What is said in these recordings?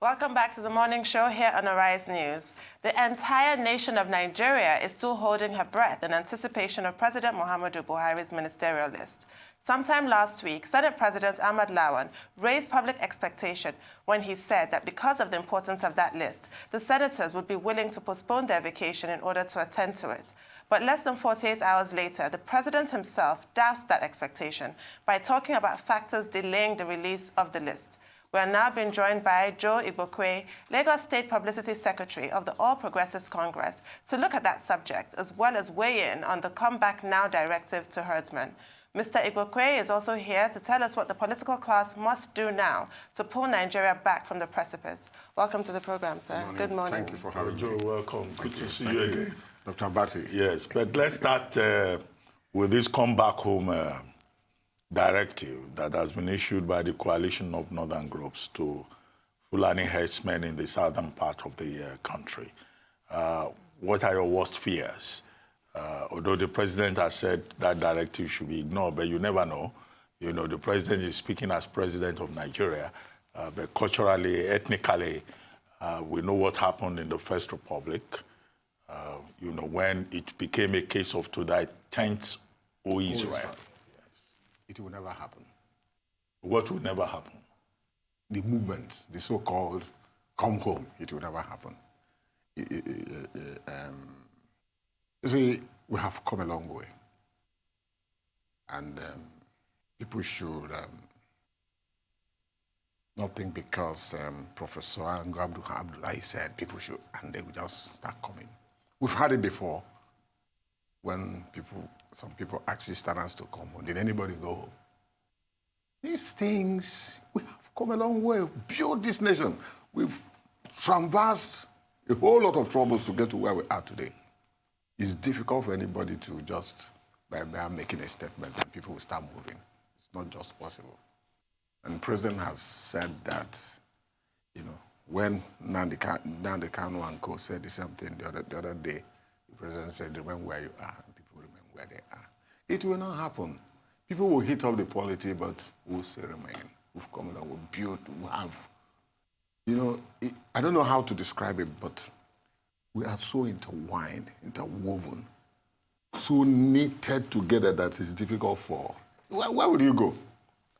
Welcome back to the morning show here on Arise News. The entire nation of Nigeria is still holding her breath in anticipation of President Muhammadu Buhari's ministerial list. Sometime last week, Senate President Ahmad Lawan raised public expectation when he said that because of the importance of that list, the senators would be willing to postpone their vacation in order to attend to it. But less than 48 hours later, the president himself doused that expectation by talking about factors delaying the release of the list. We are now being joined by Igbokwe, Lagos State Publicity Secretary of the All Progressives Congress, to look at that subject, as well as weigh in on the Come Back Now directive to herdsmen. Mr. Igbokwe is also here to tell us what the political class must do now to pull Nigeria back from the precipice. Welcome to the program, sir. Good morning. Thank you for having me. Joe, welcome. Good to see you again. Dr. Abati. Yes, but let's start with this Come Back Home directive that has been issued by the coalition of northern groups to Fulani herdsmen in the southern part of the country. What are your worst fears? Although the president has said that directive should be ignored, but you never know. You know, the president is speaking as president of Nigeria, but culturally, ethnically, we know what happened in the First Republic, you know, when it became a case of to thy tent, O Israel. It will never happen. What will never happen? The movement, the so-called come home, it will never happen. You see, we have come a long way. And people should not think because Professor Abdullah said people should, and they will just start coming. We've had it before when some people ask Easterners to come home. Did anybody go home? These things, we have come a long way. Built this nation. We've traversed a whole lot of troubles to get to where we are today. It's difficult for anybody to just, by making a statement, and people will start moving. It's not just possible. And the president has said that, you know, when Nnamdi Kanu and co said the same thing the other day, the president said, remain where you are, and people remain where they are. It will not happen. People will hit up the polity, but we'll still remain. We've come along, we've built, we have, you know, I don't know how to describe it, but we are so intertwined, interwoven, so knitted together that it's difficult for, where would you go?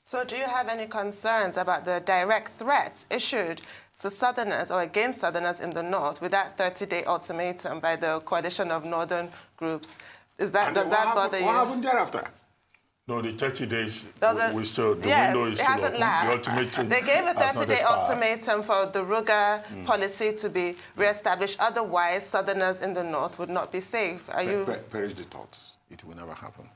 So do you have any concerns about the direct threats issued to Southerners or against Southerners in the North with that 30-day ultimatum by the coalition of northern groups? Does that bother you? What happened thereafter? No, the 30 days, we still, the yes, window is it still hasn't open. lapsed. The ultimatum they gave a 30-day ultimatum for the Ruga policy to be reestablished. Otherwise, Southerners in the North would not be safe. Perish the thoughts. It will never happen.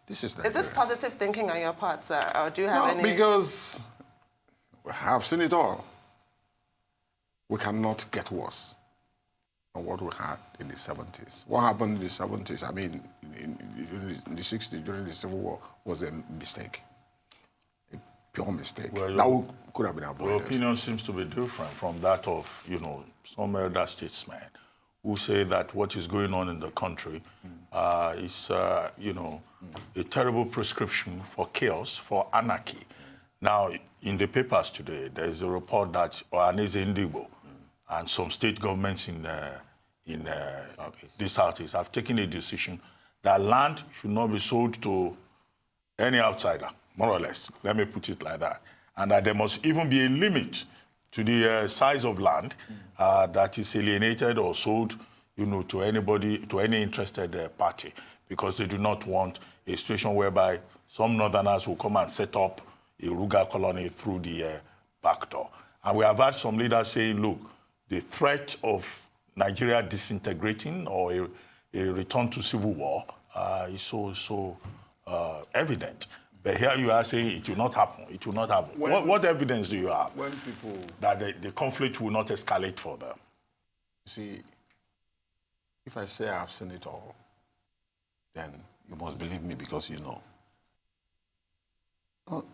This is Nigeria. Is this positive thinking on your part, sir, or do you have any? No, because we have seen it all. We cannot get worse than what we had in the 70s. What happened in the 70s, I mean, in the 60s, during the Civil War, was a mistake, a pure mistake. Well, that could have been avoided. Your opinion seems to be different from that of, you know, some elder statesmen who say that what is going on in the country is, you know, a terrible prescription for chaos, for anarchy. Now, in the papers today, there is a report that Ohaneze Ndigbo and some state governments in the Southeast have taken a decision that land should not be sold to any outsider, more or less. Let me put it like that. And that there must even be a limit to the size of land that is alienated or sold, you know, to anybody, to any interested party, because they do not want a situation whereby some northerners will come and set up a Ruga colony through the back door. And we have had some leaders saying, look, the threat of Nigeria disintegrating or a return to civil war is so evident. But here you are saying it will not happen. It will not happen. What evidence do you have that the conflict will not escalate further? See, if I say I've seen it all, then you must believe me because you know.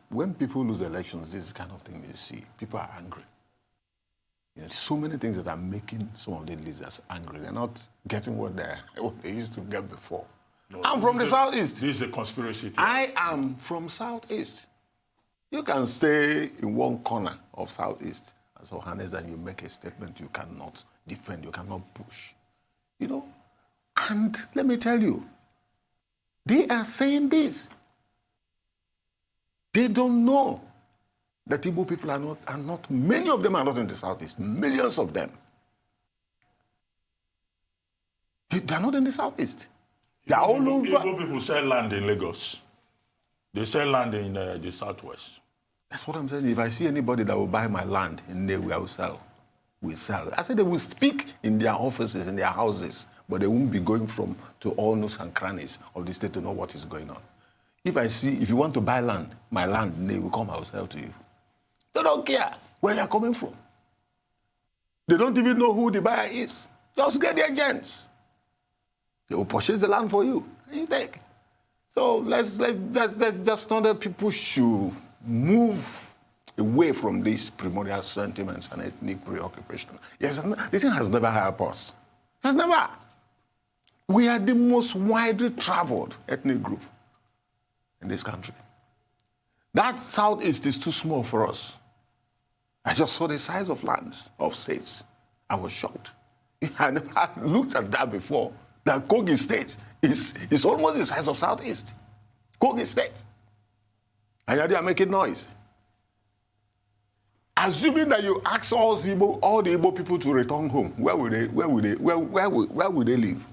When people lose elections, this is the kind of thing you see. People are angry. There's so many things that are making some of the leaders angry. They're not getting what they used to get before. No, I'm from the Southeast. This is a conspiracy theory. I am from Southeast. You can stay in one corner of Southeast as Ohanes and you make a statement you cannot defend, you cannot push. You know? And let me tell you, they are saying this. They don't know that Igbo people are not, many of them are not in the Southeast, millions of them. They are not in the Southeast. They are all over. Igbo people sell land in Lagos. They sell land in the Southwest. That's what I'm saying. If I see anybody that will buy my land in Newi, I will sell. We sell. I said they will speak in their offices, in their houses, but they won't be going to all nooks and crannies of the state to know what is going on. If you want to buy land, my land, they will come, I will sell to you. They don't care where you're coming from. They don't even know who the buyer is. Just get the agents. They will purchase the land for you, and you take. So let's just know that people should move away from these primordial sentiments and ethnic preoccupation. Yes, this thing has never helped us. It has never. We are the most widely traveled ethnic group in this country. That Southeast is too small for us. I just saw the size of lands, of states. I was shocked. I never looked at that before. That Kogi State is almost the size of Southeast. Kogi State. And yet they are making noise. Assuming that you ask all the Igbo people to return home, where will they live?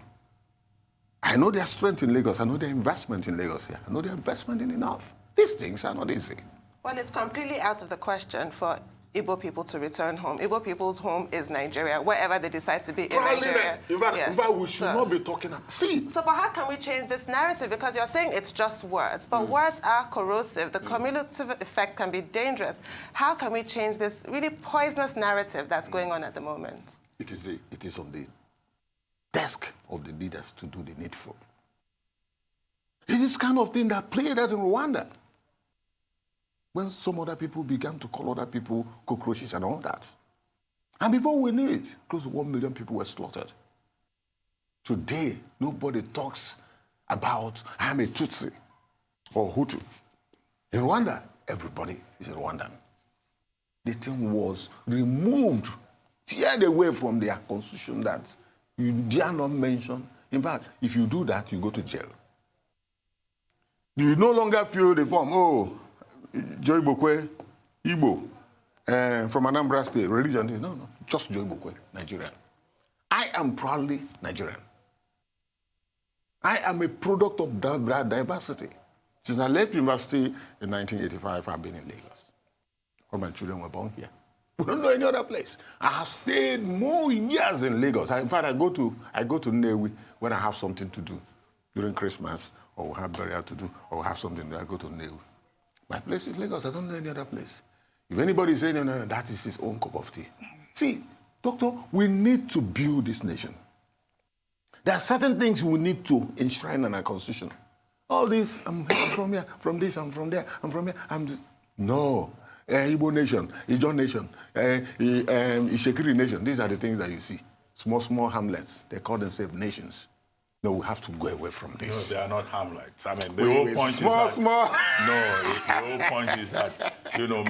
I know their strength in Lagos. I know their investment in Lagos here. I know their investment in enough. These things are not easy. Well, it's completely out of the question for Igbo people to return home. Igbo people's home is Nigeria, wherever they decide to be in Nigeria. In fact, we should not be talking about. See. So, but how can we change this narrative? Because you're saying it's just words, but words are corrosive. The cumulative effect can be dangerous. How can we change this really poisonous narrative that's going on at the moment? It is on the desk of the leaders to do the needful. It is kind of thing that played out in Rwanda, when some other people began to call other people cockroaches and all that. And before we knew it, close to 1 million people were slaughtered. Today, nobody talks about I'm a Tutsi or Hutu. In Rwanda, everybody is a Rwandan. The thing was removed, teared away from their constitution that you dare not mention. In fact, if you do that, you go to jail. You no longer fill the form, Joy Igbokwe, Igbo, from Anambra State, religion. No, just Joy Igbokwe, Nigerian. I am proudly Nigerian. I am a product of that diversity. Since I left university in 1985, I've been in Lagos. All my children were born here. We don't know any other place. I have stayed more years in Lagos. In fact, I go to Newi when I have something to do during Christmas, or we have burial to do, or we have something that I go to Newi. My place is Lagos. I don't know any other place. If anybody is saying, no, that is his own cup of tea. See, doctor, we need to build this nation. There are certain things we need to enshrine in our constitution. All this, I'm from here, from this, I'm from there, I'm from here, I'm just... No. Igbo nation, Ijon nation, Ishekiri nation. These are the things that you see. Small hamlets. They call themselves nations. No, we have to go away from this. No, they are not hamlets. I mean, the whole point is that... No, the whole point is that,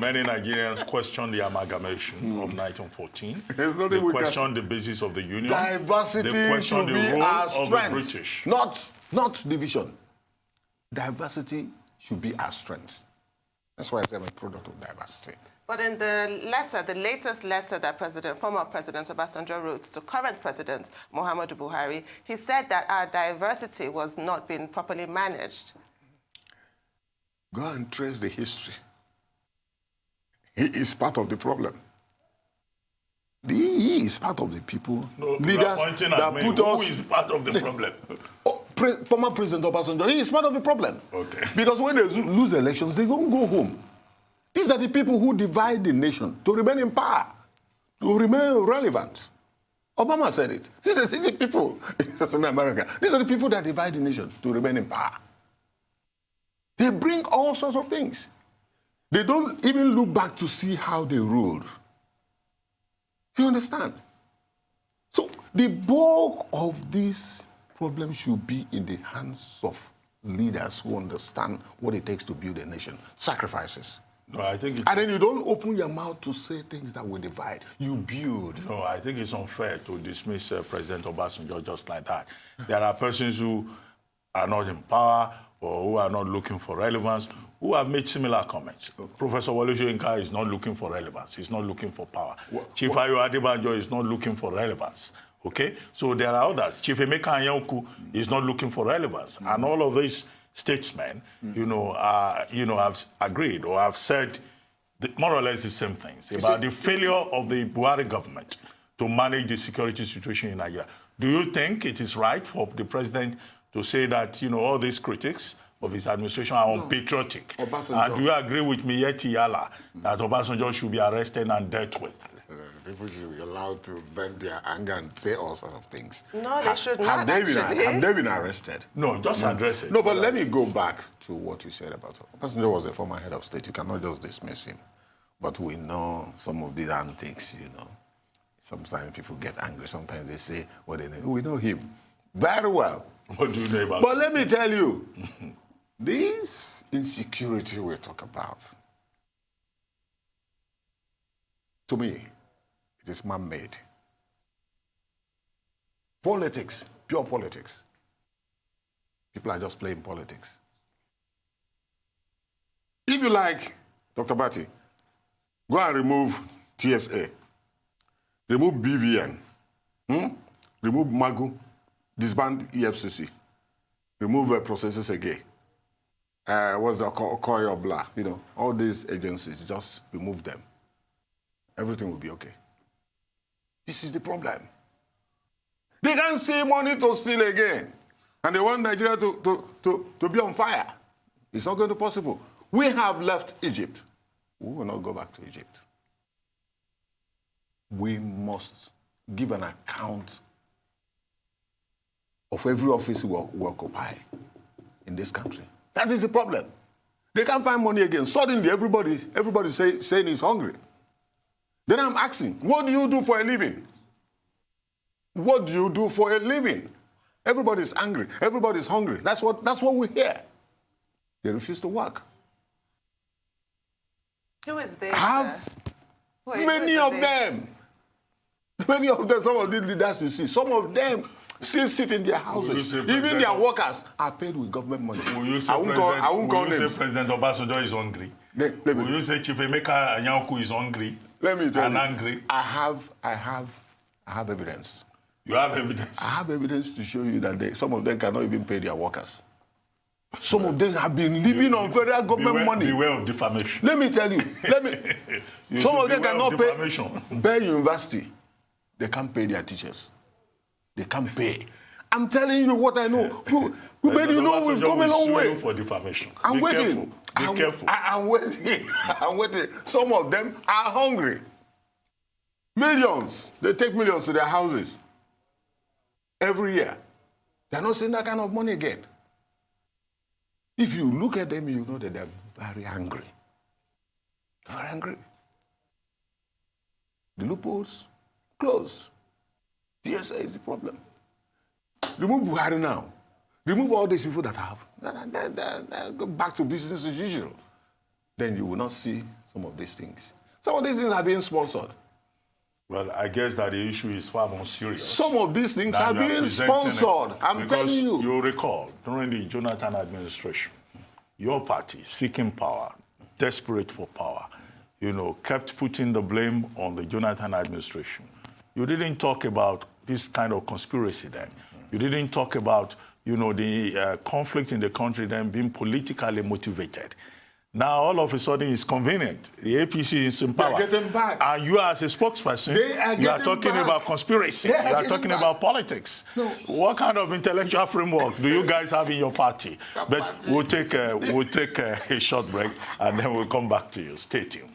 many Nigerians question the amalgamation of 1914. They question the basis of the Union. Diversity they question should the be role our of strength. the British. Not division. Diversity should be our strength. That's why I say I'm a product of diversity. But in the letter, the latest letter that former President Obasanjo wrote to current President Muhammadu Buhari, he said that our diversity was not being properly managed. Go and trace the history. He is part of the problem. He is part of the people. No, leaders pointing that at me. put Who us... is part of the problem? Former President Obasanjo, he is part of the problem. Okay. Because when they lose elections, they don't go home. These are the people who divide the nation to remain in power, to remain relevant. Obama said it. These are the people in America. These are the people that divide the nation to remain in power. They bring all sorts of things. They don't even look back to see how they ruled. Do you understand? So the bulk of this problem should be in the hands of leaders who understand what it takes to build a nation. Sacrifices. No, I think it's... And then you don't open your mouth to say things that will divide. You build. No, I think it's unfair to dismiss President Obasanjo just like that. There are persons who are not in power or who are not looking for relevance who have made similar comments. Professor Wole Soyinka is not looking for relevance. He's not looking for power. Chief Ayo Adebanjo is not looking for relevance. Okay? So there are others. Chief Emeka Anyaoku is not looking for relevance. And all of these statesmen, have agreed or have said more or less the same things about the failure of the Buhari government to manage the security situation in Nigeria. Do you think it is right for the president to say that, all these critics of his administration are unpatriotic? And do you agree with me, Yeti Yala, that Obasanjo should be arrested and dealt with? People should be allowed to vent their anger and say all sorts of things. No, they should not, Have they been arrested? No, just address it. No, but let me go back to what you said about Obasanjo was a former head of state. You cannot just dismiss him. But we know some of these antics, Sometimes people get angry. Sometimes they say what they know. We know him very well. What do you know about But let me tell you, this insecurity we talk about, to me, it is man-made. Politics, pure politics. People are just playing politics. If you like, Dr. Abati, go and remove TSA, remove BVN, remove MAGU, disband EFCC, remove processes again. What's the Okoye or blah? All these agencies, just remove them. Everything will be okay. This is the problem. They can't see money to steal again. And they want Nigeria to be on fire. It's not going to be possible. We have left Egypt. We will not go back to Egypt. We must give an account of every office we occupy in this country. That is the problem. They can't find money again. Suddenly, everybody saying he's hungry. Then I'm asking, what do you do for a living? What do you do for a living? Everybody's angry. Everybody's hungry. That's what we hear. They refuse to work. Who is this? Many of them, some of these leaders you see, some of them still sit in their houses. Even their workers are paid with government money. Will you say President Obasanjo is hungry? Will you say Chief Emeka Anyaoku is hungry? Let me tell you. Angry? I have evidence. You have evidence? I have evidence to show you that some of them cannot even pay their workers. Some of them have been living on federal government money. Beware of defamation. Let me tell you. Some of them cannot pay. Bear University, they can't pay their teachers. They can't pay. I'm telling you what I know. We've come a long way. For defamation. I'm waiting. Be careful. I'm waiting. I'm waiting. Some of them are hungry. Millions. They take millions to their houses every year. They're not seeing that kind of money again. If you look at them, you know that they're very angry. Very angry. The loopholes closed. TSA is the problem. Remove Buhari now. Remove all these people that go back to business as usual. Then you will not see some of these things. Some of these things are being sponsored. Well, I guess that the issue is far more serious. Some of these things are being sponsored. I'm telling you. Because you recall, during the Jonathan administration, your party, seeking power, desperate for power, kept putting the blame on the Jonathan administration. You didn't talk about this kind of conspiracy then. You didn't talk about, the conflict in the country then being politically motivated. Now, all of a sudden, it's convenient. The APC is in power. They're getting back. And you as a spokesperson, you are talking about conspiracy. You are talking about politics. No. What kind of intellectual framework do you guys have in your party? But we'll take a short break, and then we'll come back to you. Stay tuned.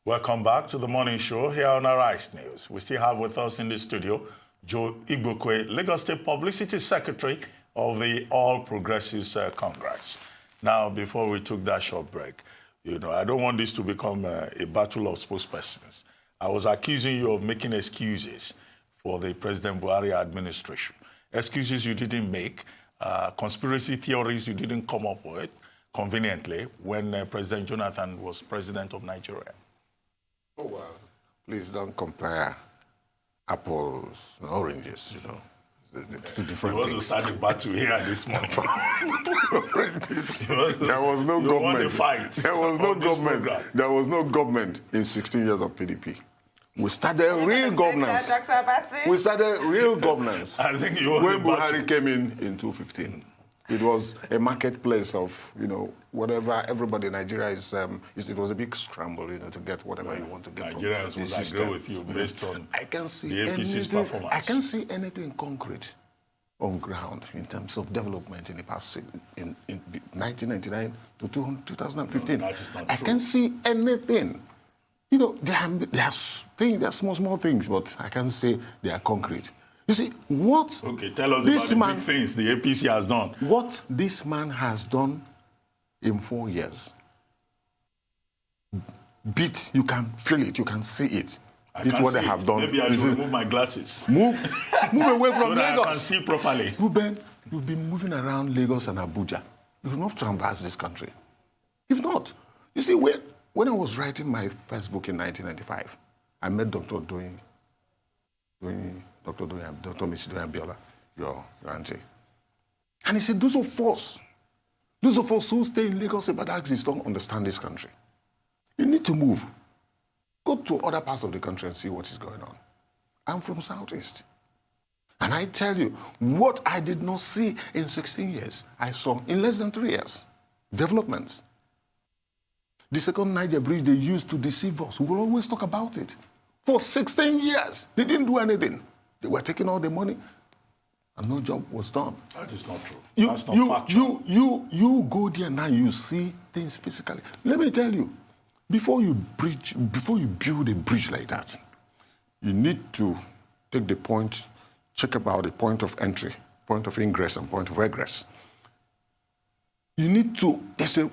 Welcome back to the morning show here on Arise News. We still have with us in the studio Joe Igbokwe, Lagos State Publicity Secretary of the All Progressives Congress. Now, before we took that short break, I don't want this to become a battle of spokespersons. I was accusing you of making excuses for the President Buhari administration. Excuses you didn't make, conspiracy theories you didn't come up with conveniently when President Jonathan was president of Nigeria. Oh, well, please don't compare apples and oranges, you know. The two different You want things. to start a battle here this morning. There was no government. Fight There was no government. program. There was no government in 16 years of PDP. We started real governance. Dr. Abati? We started real governance I think you won when the battle. Buhari came in 2015. It was a marketplace of, you know, whatever everybody in Nigeria is. It was a big scramble, you know, to get whatever you want to get. Nigerians from the will system. agree with you based on I can see the APC's anything. performance. I can see anything concrete on ground in terms of development in the past in 1999 to 2015. No, that is not I true. can see anything. You know, there are things, there are small things, but I can say they are concrete. You see, what Okay, tell us this about man, the big things the APC has done. what this man has done in 4 years. You can feel it, you can see it. I It's can what they see have it. done. Maybe I You should see, remove my glasses move away from so that I Lagos. can see properly. Reuben, you've been moving around Lagos and Abuja. You've not traversed this country. If not, you see, when I was writing my first book in 1995, I met Dr. Mrs. Abiola, your auntie. And he said, those of us who stay in Lagos and Badagry don't understand this country. You need to move. Go to other parts of the country and see what is going on. I'm from Southeast. And I tell you, what I did not see in 16 years, I saw in less than 3 years. Developments. The second Niger bridge they used to deceive us. We will always talk about it. For 16 years, they didn't do anything. They were taking all the money, and no job was done. That is not true. That's not factual. You go there now, you see things physically. Let me tell you, before you build a bridge like that, you need to take the point, check about the point of entry, point of ingress, and point of egress. You need to,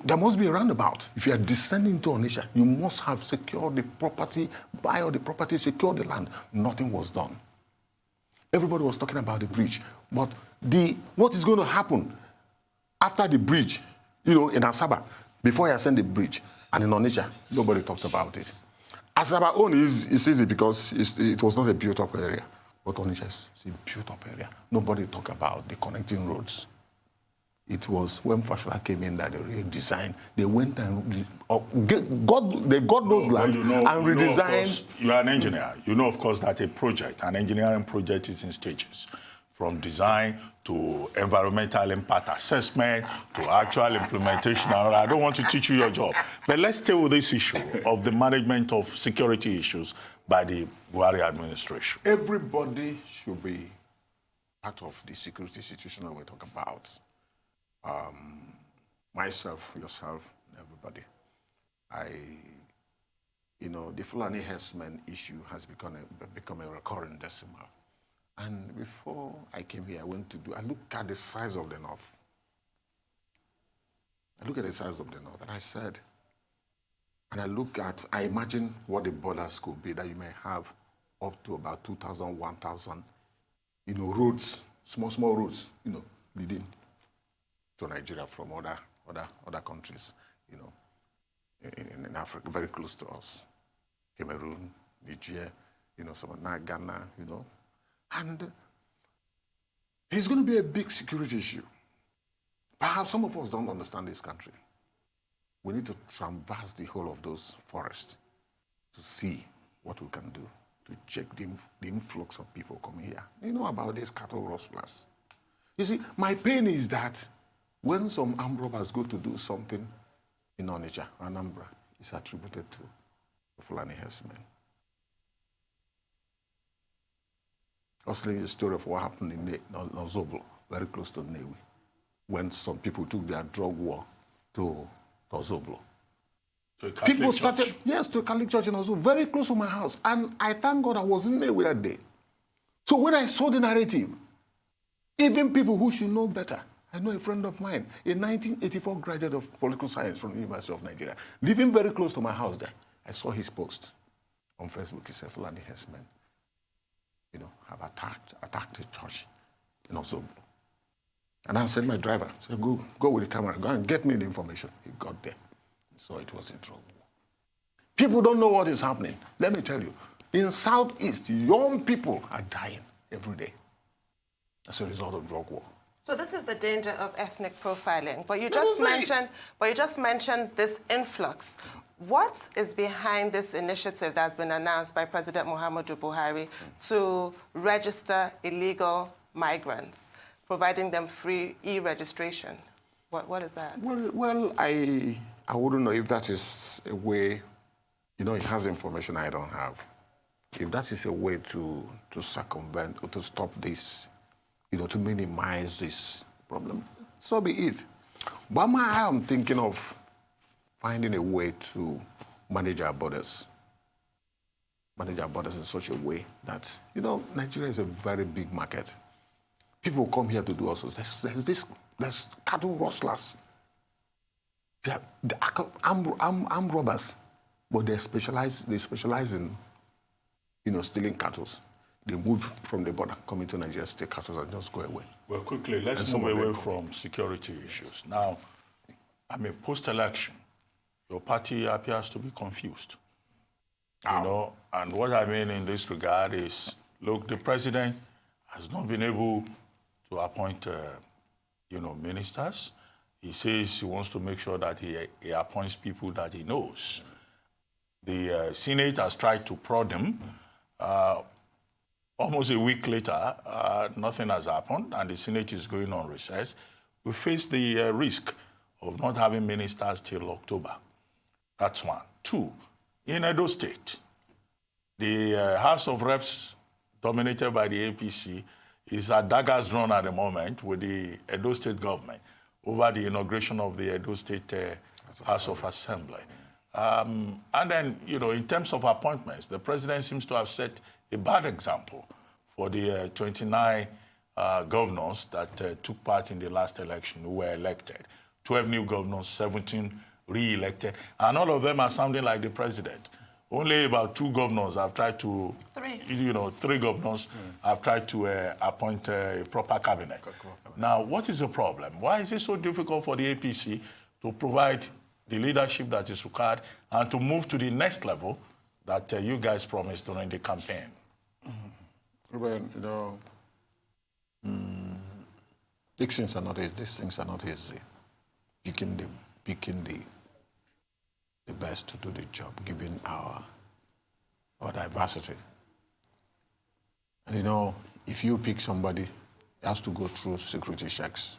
there must be a roundabout. If you are descending to Onitsha, you must have secured the property, buy all the property, secure the land. Nothing was done. Everybody was talking about the bridge. But what is going to happen after the bridge, you know, in Asaba, before you ascend the bridge, and in Onitsha, nobody talked about it. Asaba own is easy because it was not a built-up area. But Onitsha is a built-up area. Nobody talked about the connecting roads. It was when Fashola came in that they redesigned. They went and they got those lands and redesigned. You are an engineer. You know, of course, that an engineering project is in stages. From design to environmental impact assessment to actual implementation. I don't want to teach you your job. But let's stay with this issue of the management of security issues by the Buhari administration. Everybody should be part of the security situation that we're talking about. Myself, yourself, everybody. The Fulani herdsmen issue has become a recurring decimal. And before I came here, I looked at the size of the North. And I said, I imagine what the borders could be, that you may have up to about 2,000, 1,000, roads, small roads, leading to Nigeria from other countries, in Africa, very close to us. Cameroon, Niger, some of Ghana, And it's going to be a big security issue. Perhaps some of us don't understand this country. We need to traverse the whole of those forests to see what we can do to check the influx of people coming here. You know about these cattle rustlers. You see, my pain is that when some armed robbers go to do something in Onitsha, Anambra, it's attributed to the Fulani herdsmen. I was telling you the story of what happened in Nozoblo, very close to Newi, when some people took their drug war to Nozoblo. People started, to a Catholic church in Nozoblo, very close to my house. And I thank God I was in Newi that day. So when I saw the narrative, even people who should know better, I know a friend of mine, a 1984 graduate of political science from the University of Nigeria, living very close to my house there. I saw his post on Facebook. He said, Fulani herdsmen. have attacked the church, so. And I sent my driver, said, go with the camera, go and get me the information. He got there. So it was a drug war. People don't know what is happening. Let me tell you, in Southeast, young people are dying every day as a result of drug war. So this is the danger of ethnic profiling. But you just mentioned this influx. What is behind this initiative that's been announced by President Muhammadu Buhari to register illegal migrants, providing them free e-registration? What is that? Well, I wouldn't know if that is a way, it has information I don't have. If that is a way to circumvent or to stop this, to minimize this problem, so be it. But I am thinking of finding a way to manage our borders. Manage our borders in such a way that, Nigeria is a very big market. People come here to do also. There's cattle rustlers. They're armed robbers, but they specialize in, stealing cattle. They move from the border, come into Nigeria, steal cattle, and just go away. Well, quickly, let's move away from security issues. Now, post-election, your party appears to be confused. And what I mean in this regard is, look, the president has not been able to appoint, ministers. He says he wants to make sure that he appoints people that he knows. The Senate has tried to prod him. Almost a week later, nothing has happened, and the Senate is going on recess. We face the risk of not having ministers till October. That's one. Two, in Edo State, the House of Reps, dominated by the APC, is at daggers drawn at the moment with the Edo State government over the inauguration of the Edo State House of Assembly. And then, in terms of appointments, the president seems to have set a bad example for the 29 governors that took part in the last election who were elected. 12 new governors, 17 re-elected, and all of them are sounding like the president. Only about 2 governors have tried to, 3 governors have tried to appoint a proper cabinet. Now, what is the problem? Why is it so difficult for the APC to provide the leadership that is required and to move to the next level that you guys promised during the campaign? Reuben, these things are not easy. Picking the best to do the job, given our diversity. And if you pick somebody, it has to go through security checks.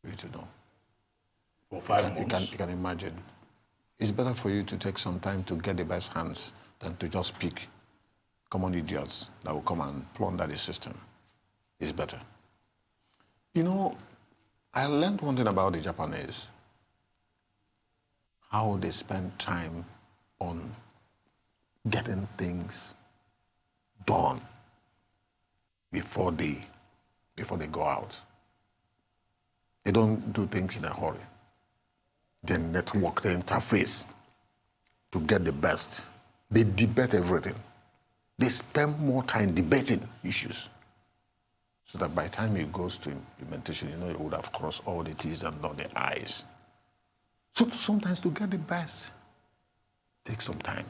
For you to know. For 5 months. You can imagine. It's better for you to take some time to get the best hands than to just pick common idiots that will come and plunder the system. It's better. I learned one thing about the Japanese, how they spend time on getting things done before they go out. They don't do things in a hurry. They network, they interface to get the best. They debate everything. They spend more time debating issues so that by the time it goes to implementation, you would have crossed all the T's and dotted the I's. So sometimes to get the best takes some time.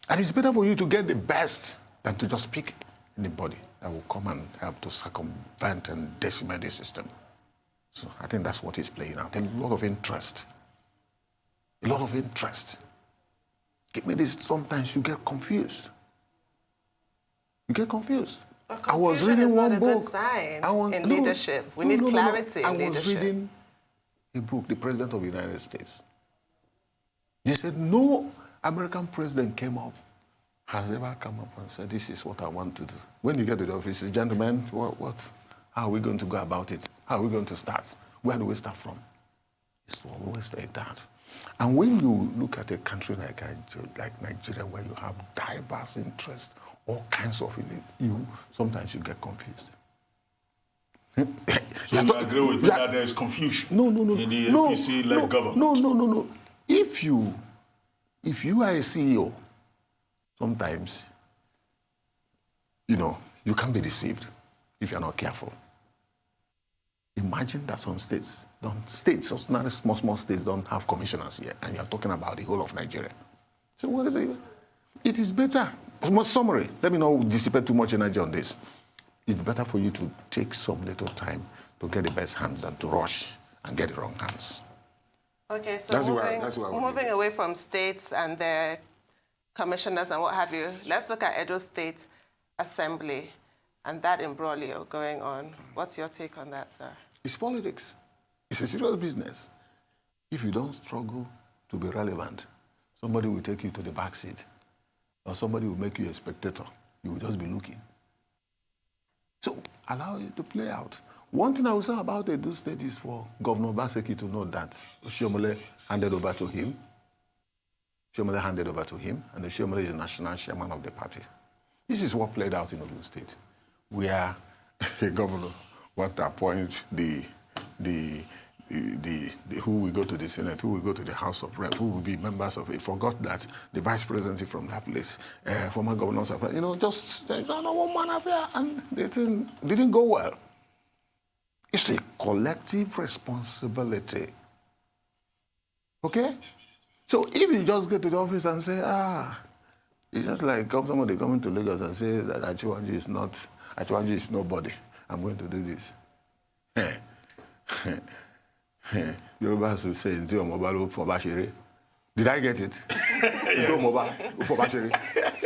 And it's better for you to get the best than to just pick anybody that will come and help to circumvent and decimate the system. So I think that's what is playing out. A lot of interest. A lot of interest. Give me this, sometimes you get confused. You get confused. I was reading one book. Good sign in leadership. We need clarity in leadership. I was reading a book, The President of the United States. They said no American president has ever come up and said, this is what I want to do. When you get to the office, gentlemen, what? How are we going to go about it? How are we going to start? Where do we start from? It's always like that. And when you look at a country like Nigeria, where you have diverse interests, all kinds of it, sometimes you get confused. So you agree with me that there is confusion in the APC-led government? No. If you are a CEO, sometimes you know, you can be deceived if you're not careful. Imagine that some states, not small states, don't have commissioners yet, and you're talking about the whole of Nigeria. So what is it? It is better. Most summary. Let me not dissipate too much energy on this. It's better for you to take some little time to get the best hands than to rush and get the wrong hands. Okay, so moving away from states and their commissioners and what have you, let's look at Edo State Assembly and that imbroglio going on. What's your take on that, sir? It's politics. It's a serious business. If you don't struggle to be relevant, somebody will take you to the back seat, or somebody will make you a spectator. You will just be looking. So allow it to play out. One thing I will say about Edo State is for Governor Obaseki to know that Oshiomhole handed over to him. Oshiomhole handed over to him, and Oshiomhole is the national chairman of the party. This is what played out in Ogun State, where a governor wanted to appoint who will go to the Senate, who will go to the House of Rep, who will be members of it. Forgot that the vice presidency from that place, former governors of, you know, just it's not a one-man affair, and the thing didn't go well. It's a collective responsibility. Okay? So if you just go to the office and say, it's just like somebody coming to Lagos and say that Achiwanju is nobody. I'm going to do this. Yorubas will say, did I get it?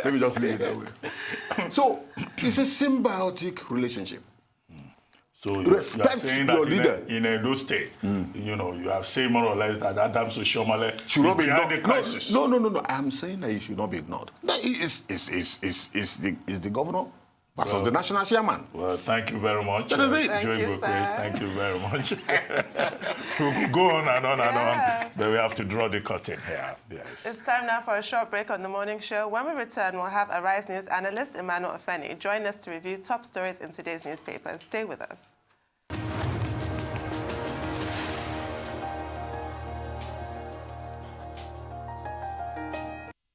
Let me just leave it that way. So it's a symbiotic relationship. So respect you're saying your that leader. In Edo State, you know, you have said more or less that Adams Oshiomhole should not be behind the ignored. crisis. No. I'm saying that he should not be ignored. It's the governor versus the national chairman. Well, thank you very much. That is it. Thank you, sir. Thank you very much. We'll go on and on and on, but we have to draw the curtain here. Yes. It's time now for a short break on the morning show. When we return, we'll have Arise News analyst Emmanuel Ofeni join us to review top stories in today's newspapers. Stay with us.